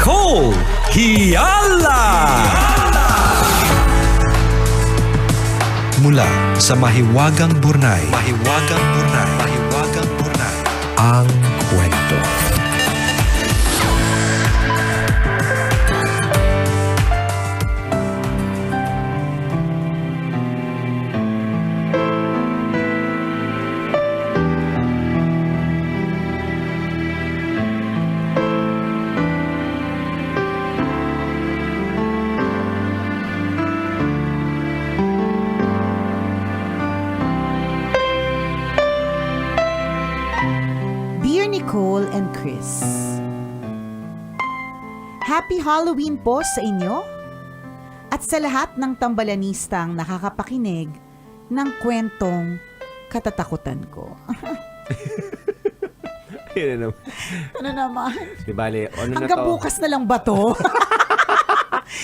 Nicole Hiala. Mula sa Mahiwagang Burnay, ang kwento. Nicole and Chris. Happy Halloween po sa inyo at sa lahat ng tambalanistang nakakapakinig ng kwentong katatakutan ko. Ano naman? Di bale, ano na Hanggang to? bukas na lang ba to?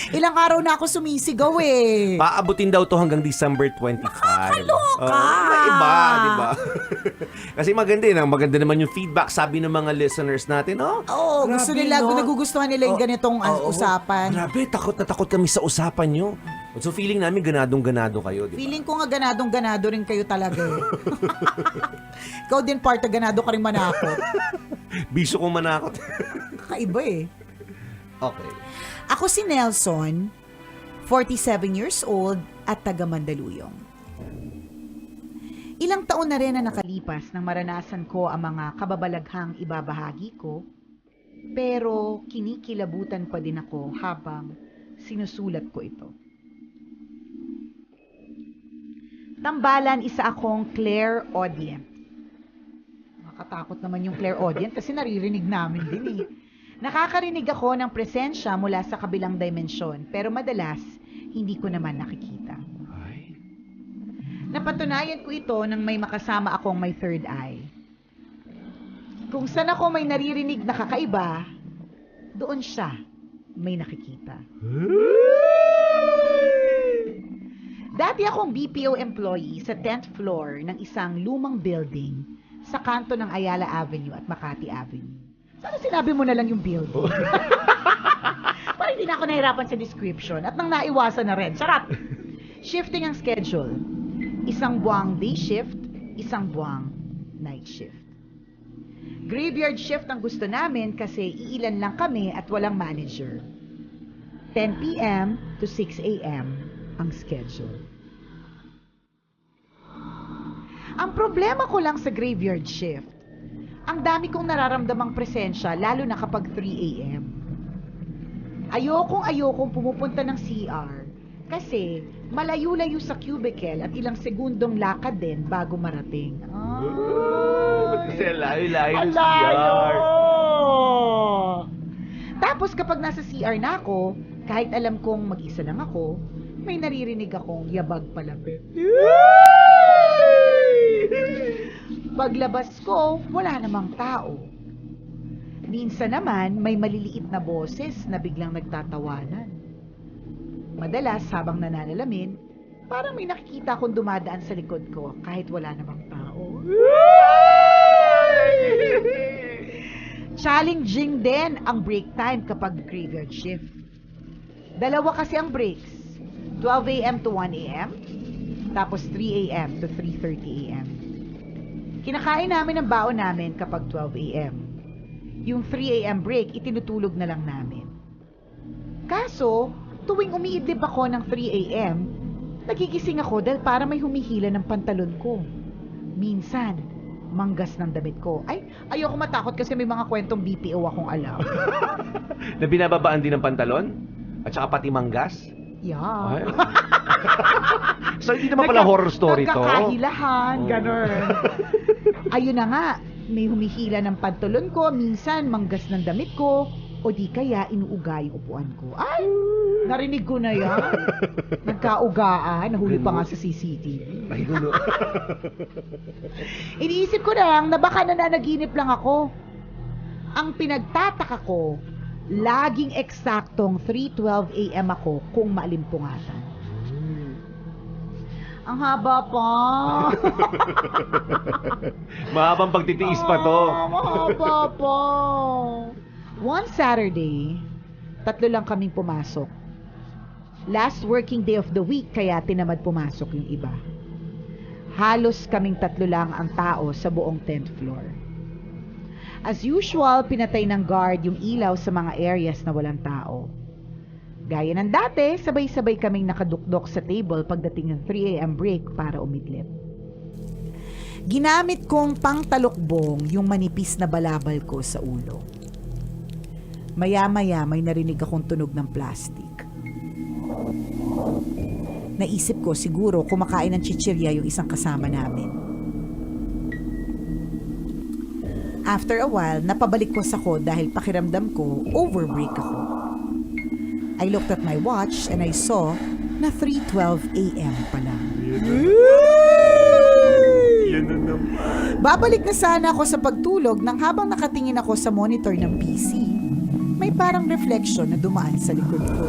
Ilang araw na ako sumisigaw eh. Paabutin daw to hanggang December 25. Nakakaloka! Iba, di ba? Kasi maganda naman yung feedback, sabi ng mga listeners natin, Oo, gusto grabe, nila, no? nagugustuhan nila yung ganitong usapan. Grabe, takot na takot kami sa usapan nyo. So feeling namin ganadong-ganado kayo, di ba? Feeling ko nga ganadong-ganado rin kayo talaga eh. Ikaw din part na ganado ka rin manakot. Biso kong manakot. Kakaiba eh. Okay. Ako si Nelson, 47 years old at taga Mandaluyong. Ilang taon na rin na nakalipas nang maranasan ko ang mga kababalaghang ibabahagi ko, pero kinikilabutan pa din ako habang sinusulat ko ito. Tambalan, isa akong clairaudient. Nakatakot naman yung clairaudient kasi naririnig namin din eh. Nakakarinig ako ng presensya mula sa kabilang dimensyon, pero madalas, hindi ko naman nakikita. Ay. Napatunayan ko ito nang may makasama akong may third eye. Kung saan ako may naririnig na kakaiba, doon siya may nakikita. Dati akong BPO employee sa 10th floor ng isang lumang building sa kanto ng Ayala Avenue at Makati Avenue. Sana sinabi mo na lang yung building. Para hindi na ako nahirapan sa description at nang naiwasan na rin. Charot! Shifting ang schedule. Isang buwang day shift, isang buwang night shift. Graveyard shift ang gusto namin kasi iilan lang kami at walang manager. 10 p.m. to 6 a.m. ang schedule. Ang problema ko lang sa graveyard shift, ang dami kong nararamdamang presensya, lalo na kapag 3 a.m. Ayokong pumupunta ng CR kasi malayo-layo sa cubicle at ilang segundong lakad din bago marating. Kasi layo-layo Ang layo! Tapos kapag nasa CR na ako, kahit alam kong mag-isa lang ako, may naririnig akong yabag palapit. Paglabas ko, wala namang tao. Minsan naman, may maliliit na boses na biglang nagtatawanan. Madalas, habang nananalamin, parang may nakikita akong dumadaan sa likod ko kahit wala namang tao. Challenging din ang break time kapag graveyard shift. Dalawa kasi ang breaks. 12 a.m. to 1 a.m. Tapos 3 a.m. to 3:30 a.m. Kinakain namin ang baon namin kapag 12 a.m. Yung 3 a.m. break, itinutulog na lang namin. Kaso, tuwing umiidlip ako ng 3 a.m., nagigising ako dahil para may humihila ng pantalon ko. Minsan, manggas ng damit ko. Ay, ayoko matakot kasi may mga kwentong BPO akong alam. Na binababaan din ng pantalon? At saka pati manggas? Yeah. Ay. So, hindi naman pala horror story to. Nagkakahilahan, Oh. gano'n. Ayun na nga, may humihila ng pantalon ko, minsan manggas ng damit ko, o di kaya inuuga yung upuan ko. Ay, narinig ko na yan. Nagkaugaan, nahuli pa nga sa CCTV. Ay, gulo. Iniisip ko na lang na baka nananaginip lang ako. Ang pinagtataka ko, laging eksaktong 3:12 a.m. ako kung maalimpungatan. Ang haba pa. Mahabang pagtitiis pa to. Mahaba pa. One Saturday, tatlo lang kaming pumasok. Last working day of the week, kaya tinamad pumasok yung iba. Halos kaming tatlo lang ang tao sa buong 10th floor. As usual, pinatay ng guard yung ilaw sa mga areas na walang tao. Gaya ng dati, sabay-sabay kaming nakadukdok sa table pagdating ng 3 a.m. break para umidlip. Ginamit kong pangtalukbong yung manipis na balabal ko sa ulo. Maya-maya may narinig akong tunog ng plastic. Naisip ko siguro kumakain ng chichirya yung isang kasama namin. After a while, napabalikwas ako dahil pakiramdam ko overbreak ako. I looked at my watch and I saw na 3:12 a.m. pa lang. Yan na naman. Babalik na sana ako sa pagtulog nang habang nakatingin ako sa monitor ng PC, may parang reflection na dumaan sa likod ko.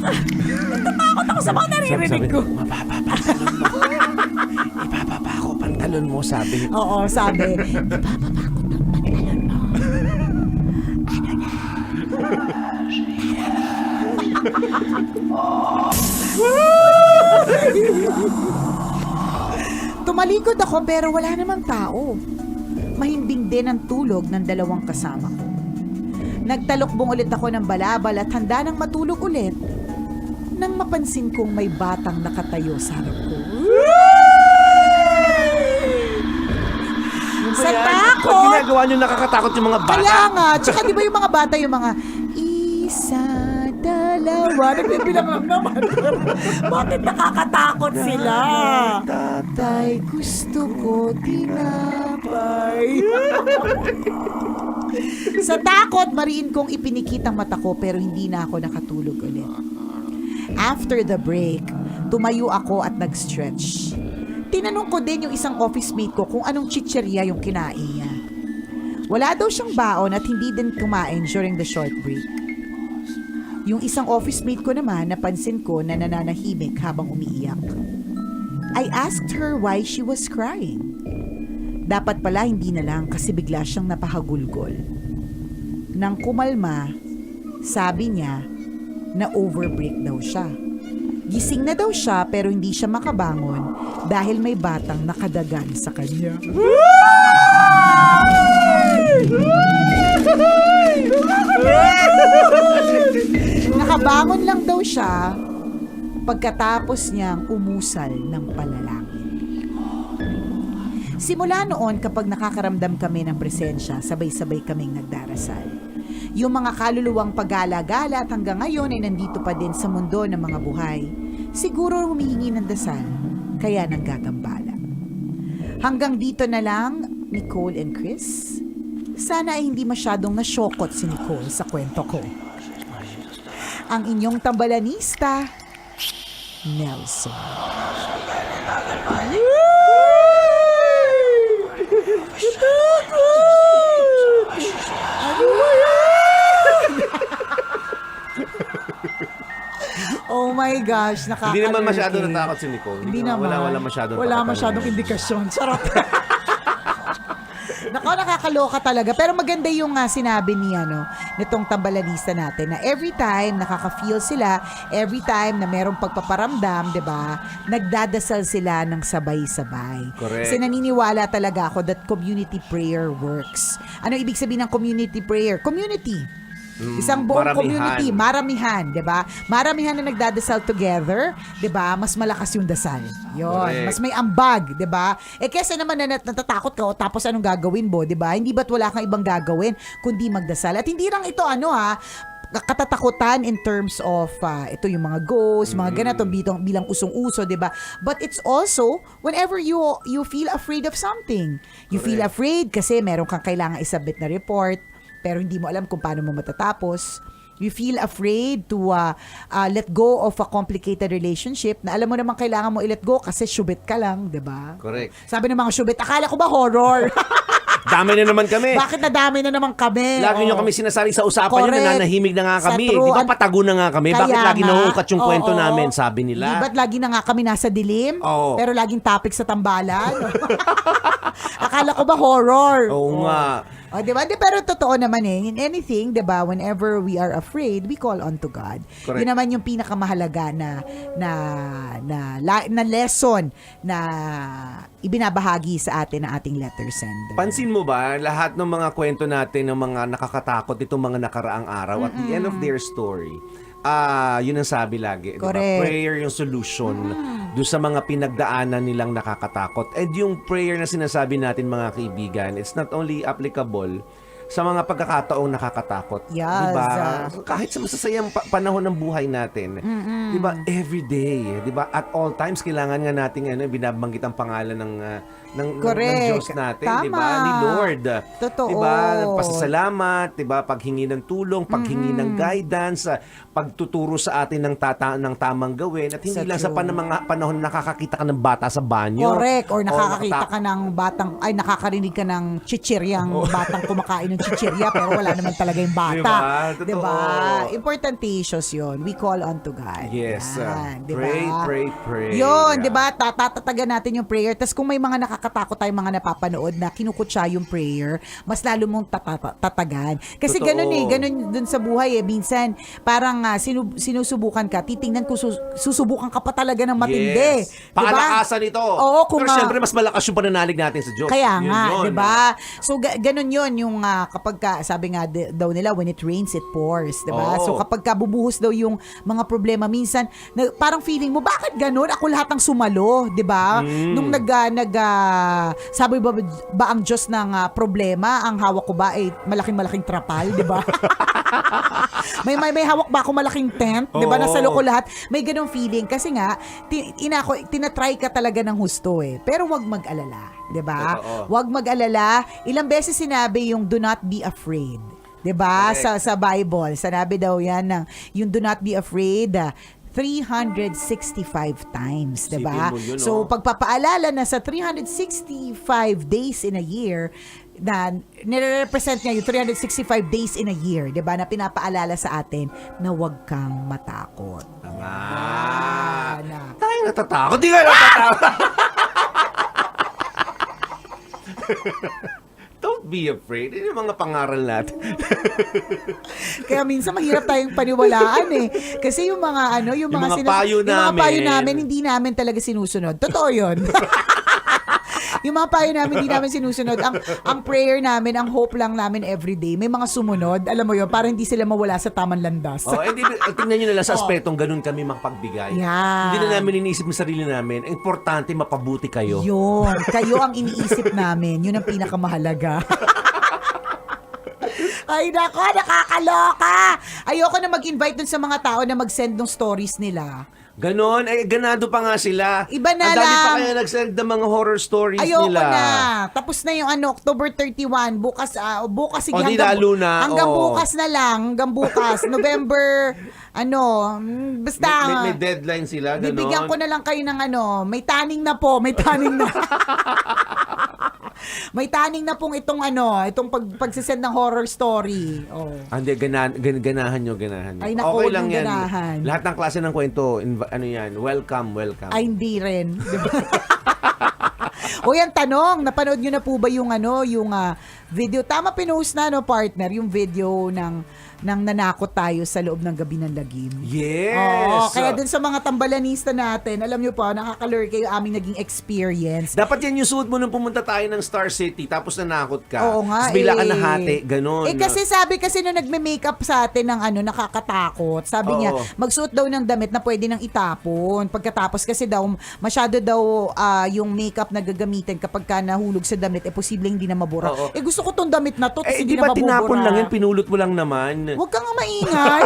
Natatakot ako sa mga naririnig ko. Mababa pantalon mo. Ibababa ko pantalon mo, sabi. Oo, sabi, ibababa ko ng pantalon mo. Ano na? Tumalikod ako pero wala namang tao. Mahimbing din ang tulog ng dalawang kasama ko. Nagtalokbong ulit ako ng balabal at handa nang matulog ulit nang mapansin kong may batang nakatayo sa harap ko. Sa takot! Pag ginagawa nyo nakakatakot yung mga bata. Kaya nga, tsaka di ba yung mga bata, yung mga isa, dalawa, nagbibilang lang naman. Bakit nakakatakot sila? Tatay, gusto ko tinapay. Sa takot, mariin kong ipinikit ang mata ko pero hindi na ako nakatulog ulit. After the break, tumayo ako at nag-stretch. Tinanong ko din yung isang office mate ko kung anong chichirya yung kinain niya. Wala daw siyang baon at hindi din kumain during the short break. Yung isang office mate ko naman, napansin ko na nananahimik habang umiiyak. I asked her why she was crying. Dapat pala hindi na lang kasi bigla siyang napahagulgol. Nang kumalma, sabi niya na overbreak daw siya. Gising na daw siya pero hindi siya makabangon dahil may batang nakadagan sa kanya. Nakabangon lang daw siya pagkatapos niyang umusal ng panalangin. Simula noon kapag nakakaramdam kami ng presensya, sabay-sabay kaming nagdarasal. Yung mga kaluluwang pag-gala-gala at hanggang ngayon ay nandito pa din sa mundo ng mga buhay. Siguro humihingi ng dasal, kaya nanggagambala. Hanggang dito na lang, Nicole and Chris. Sana ay hindi masyadong nasyokot si Nicole sa kwento ko. Ang inyong tambalanista, Nelson. Oh my gosh, nakaka-allergy. Hindi naman masyado natakot si Nicole. Hindi naman. Wala masyadong Wala pakatano. masyadong indikasyon. Charot. Nako, nakakaloka talaga. Pero maganda yung sinabi ni nitong tambalanista natin na every time nakaka-feel sila, every time na merong pagpaparamdam, 'di ba? Nagdadasal sila ng sabay-sabay. Correct. Kasi naniniwala talaga ako that community prayer works. Ano ibig sabihin ng community prayer? Community. Isang buong Maramihan. community, maramihan, 'di ba? Maramihan na nagdadasal together, 'di ba? Mas malakas yung dasal. 'Yon, Correct. mas may ambag, 'di ba? Kaysa naman na natatakot ka o tapos anong gagawin mo, 'di ba? Hindi ba't wala kang ibang gagawin kundi magdasal? At hindi lang ito katatakutan in terms of ito yung mga ghosts, mga ganito bilang usong-uso, 'di ba? But it's also whenever you feel afraid of something. You feel afraid kasi meron kang kailangan isubmit na report pero hindi mo alam kung paano mo matatapos. You feel afraid to let go of a complicated relationship na alam mo naman kailangan mo i-let go kasi syubit ka lang, 'di ba? Correct. Sabi ng mga syubit, akala ko ba horror? Dami na naman kami. Bakit nadami na naman kami? Lagi nyo kami sinasali sa usapan nyo, Correct. nananahimik na nga Sa kami. true. Di ba patago na nga kami? Kaya Bakit lagi nga, nahuhukat yung kwento oo. namin, sabi nila? Di ba't lagi na nga kami nasa dilim? Oo. Pero laging topic sa tambalan? Akala ko ba horror? Oo nga. O, di ba? Pero totoo naman in anything, di ba, whenever we are afraid, we call on to God. Correct. Yun naman yung pinakamahalaga na lesson na ibinabahagi sa atin ng ating letter sender. Pansin mo ba, lahat ng mga kwento natin ng mga nakakatakot itong mga nakaraang araw, at the end of their story, yun ang sabi lagi. Diba? Correct. Prayer yung solution doon sa mga pinagdaanan nilang nakakatakot. And yung prayer na sinasabi natin mga kaibigan, it's not only applicable sa mga pagkakataong nakakatakot. Yes. Diba? Kahit sa masasayang panahon ng buhay natin. Diba? Every day. Diba? At all times, kailangan nga natin binabanggit ang pangalan ng Correct. Diyos natin. Tama. Diba? Ni Lord. Totoo. Diba? Pasasalamat. Diba? Paghingi ng tulong, paghingi ng guidance, pagtuturo sa atin ng tamang gawin. At hindi So lang sa true. mga panahon na nakakakita ka ng bata sa banyo. Correct. Or nakakakita nakata- ka ng nakakarinig ka ng chichiryang batang kumakain ng chichirya pero wala naman talaga yung bata. Diba? Totoo. Diba? Importantatious yun. We call on to God. Yes. Yan, diba? Pray. Yun, di ba? Tatatagan natin yung prayer. Tapos kung may mga nakakatakot tayong mga napapanood na kinukutsa yung prayer, mas lalo mong tatagan. Kasi Totoo. ganun dun sa buhay Minsan, parang sinusubukan ka, titingnan kung susubukan ka pa talaga ng matindi. Yes. Paalakasan ito. Oo, kung pero syempre, mas malakas yung pananalig natin sa Diyos. kaya Yun nga, yun. 'di ba? So ganun 'yon yung kapag sabi nga daw nila when it rains it pours, 'di ba? Oo. So kapag bubuhos daw yung mga problema minsan, parang feeling mo bakit ganun? Ako lahat ang sumalo, 'di ba? Nung sabi ba ang Diyos ng problema, ang hawak ko ba ay malaking trapal, 'di ba? may hawak ba ako malaking tent, 'di ba? Oo. Nasa loko lahat. May ganung feeling kasi nga tinatry ka talaga ng husto Pero wag mag-alala, 'di ba? Totoo. Wag mag-alala. Ilang beses sinabi yung do not be afraid. 'Di ba? Correct. Sa Bible, sinabi daw 'yan ng yung do not be afraid 365 times, 'di ba? Isipin mo yun, So pagpapaalala na sa 365 days in a year na nire-represent niya yung 365 days in a year, 'di ba? Na pinapaalala sa atin na huwag kang matakot. Na. Tayo natatakot. Di ka natatakot. Don't be afraid. Yun yung mga pangaral natin. Kaya minsan mahirap tayong paniwalaan Kasi yung mga Yung mga payo yung mga payo namin. namin hindi namin talaga sinusunod. Totoo 'yun. Yung mga payo namin hindi namin sinusunod. Ang prayer namin, ang hope lang namin everyday, may mga sumunod, alam mo 'yun, para hindi sila mawala sa tamang landas. Tingnan nyo na lang sa aspetong ganun kami makapagbigay. Yan. Hindi na namin iniisip ng sarili namin. Importante mapabuti kayo. Yun. Kayo ang iniisip namin. Yun ang pinakamahalaga. Ay, nako, nakakaloka. Ayoko na mag-invite dun sa mga tao na mag-send ng stories nila. Ganon, ganado pa nga sila. Iba na Ang dami lang. pa kaya nag-send ng mga horror stories Ayoko nila. na. Tapos na yung October 31. Bukas sige O, di lalo na. hanggang Oo. bukas na lang. Hanggang bukas. November, basta. May deadline sila, ganon. Bibigyan ko na lang kayo ng may taning na po. May taning na. May taning na pong itong pagsisend ng horror story. Oh. Hindi, ganahan nyo. Ay, naku, okay lang yung yan. ganahan. Lahat ng klase ng kwento, yan, welcome. Ay, hindi rin. Diba? O yan, tanong, napanood nyo na po ba yung video? Tama pinost na, partner, yung video ng nanakot tayo sa loob ng gabi ng lagim. Yes! Oo, kaya dun sa mga tambalanista natin, alam nyo pa, nakakalure kayo aming naging experience. Dapat yan yung suot mo nung pumunta tayo ng Star City, tapos nanakot ka. Oo nga, Tapos bigla ka nahati, ganon. kasi sabi nung nagme-makeup sa atin ng nakakatakot, sabi niya, Oo. magsuot daw ng damit na pwede nang itapon. Pagkatapos kasi daw, masyado daw yung makeup na gagamitin kapag ka nahulog sa damit, posibleng hindi na mabura. Oo. Gusto ko tong damit na to, tapos di hindi na ba mabubura. tinapon lang yan, pinulot mo lang naman. Huwag ka nga maingay.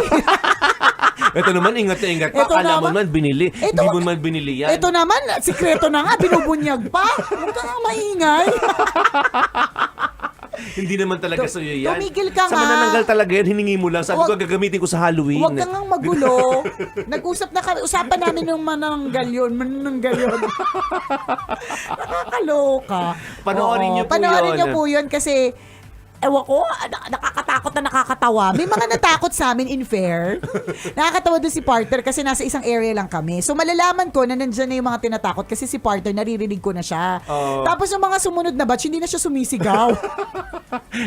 Ito naman, ingat na ingat pa. Ito Kala mo naman- naman binili. Ito- Hindi mo naman binili yan. Ito naman, sikreto na nga, binubunyag pa. Huwag ka nga maingay. Hindi naman talaga sa'yo yan. Tumigil ka Sa nga. manananggal talaga yan, hiningi mo lang. Sabi ko, Huwag- gagamitin ko sa Halloween. Huwag kang ngang magulo. Nag-usap na kami. Usapan namin ng manananggal yun. Nakakaloka. Panoorin Oo, niyo po panoorin yun. niyo po yun kasi ewan ko, nakakatakot na nakakatawa. May mga natakot sa amin in fair. Nakakatawa doon si partner kasi nasa isang area lang kami. So malalaman ko na nandyan na yung mga tinatakot kasi si partner naririnig ko na siya. Tapos yung mga sumunod na batch, hindi na siya sumisigaw.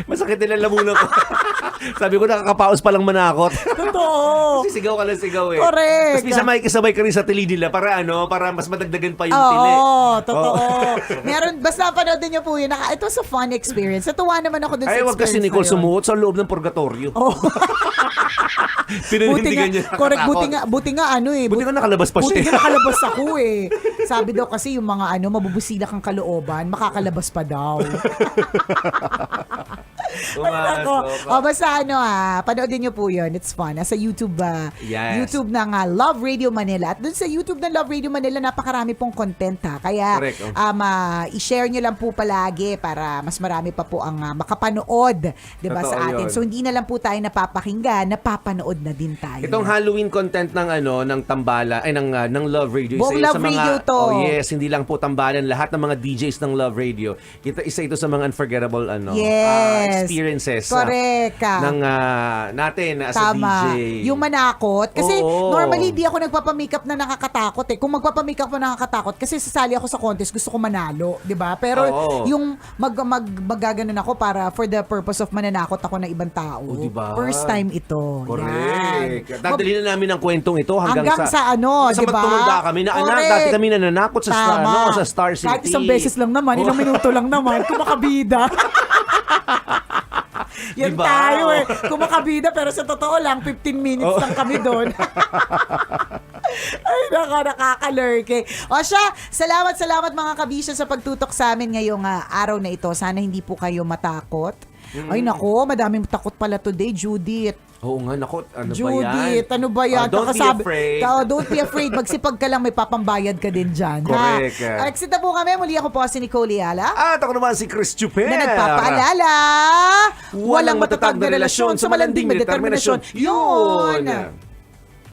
Masakit din ang lamunan ko. Sabi ko, nakakapaos palang manakot. Totoo. Kasi sigaw ka lang sigaw eh. Correct. Tapos minsan makikisabay ka rin sa tili nila para mas madagdagan pa yung tili. Oo, totoo. Meron, basta panoodin niyo po yun. It was a fun experience. Natuwa naman ako dun sa Ay, wag kasi Nicole na yun. sumuot sa loob ng purgatorio. Oh. Pinanindigan niya correct, nakatakot. buti nga ano eh. Buti nga nakalabas pa Buti siya. nga nakalabas ako eh. Sabi daw kasi yung mga mabubusila kang kalooban, makakalabas pa daw. Basta panoodin niyo po yun. It's fun. Nasa YouTube, Yes. YouTube ng Love Radio Manila. At dun sa YouTube ng Love Radio Manila, napakarami pong content Kaya, Correct, i-share nyo lang po palagi para mas marami pa po ang makapanood, diba, Totoo sa atin. yun. So, hindi na lang po tayo napapakinggan, napapanood na din tayo. Itong Halloween content ng Tambala ay ng Love Radio. Buong Isa yun Love sa mga, Radio to. Oh yes, hindi lang po tambalan, lahat ng mga DJs ng Love Radio. Isa ito sa mga unforgettable Yes. experiences. Correct. Ng natin as a Tama. DJ. Yung manakot. Kasi Oo. normally di ako nagpapamakeup na nakakatakot eh. Kung magpapamakeup na nakakatakot, kasi sasali ako sa contest, gusto ko manalo. 'Di ba? Pero Oo. yung magaganon ako para for the purpose of mananakot ako ng ibang tao. Oh, diba? First time ito. Correct. Yan. Dadali na namin ang kwentong ito hanggang sa ano, sa di ba? magtumanda kami na anak, Correct. dati kami nananakot sa sa Star City. Kahit isang beses lang naman, ilang minuto lang naman, kumakabida. Yan Diba? tayo eh. Kumakabida pero sa totoo lang, 15 minutes lang kami doon. Ay, nakakalurke. O siya, salamat mga kabisya sa pagtutok sa amin ngayong araw na ito. Sana hindi po kayo matakot. Ay nako, madaming takot pala today, Judith. Oo nga, naku, ano Judith, ba yan? ano ba yan? Don't be Nakasabi- afraid. Don't be afraid. Magsipag ka lang, may papambayad ka din dyan. Correct. Ha? Exit na po kami. Muli ako po si Nicole Yala. At ako naman si Chris Chuper. Na nagpapaalala, Walang matatag na relasyon sa malanding na determinasyon. Yun!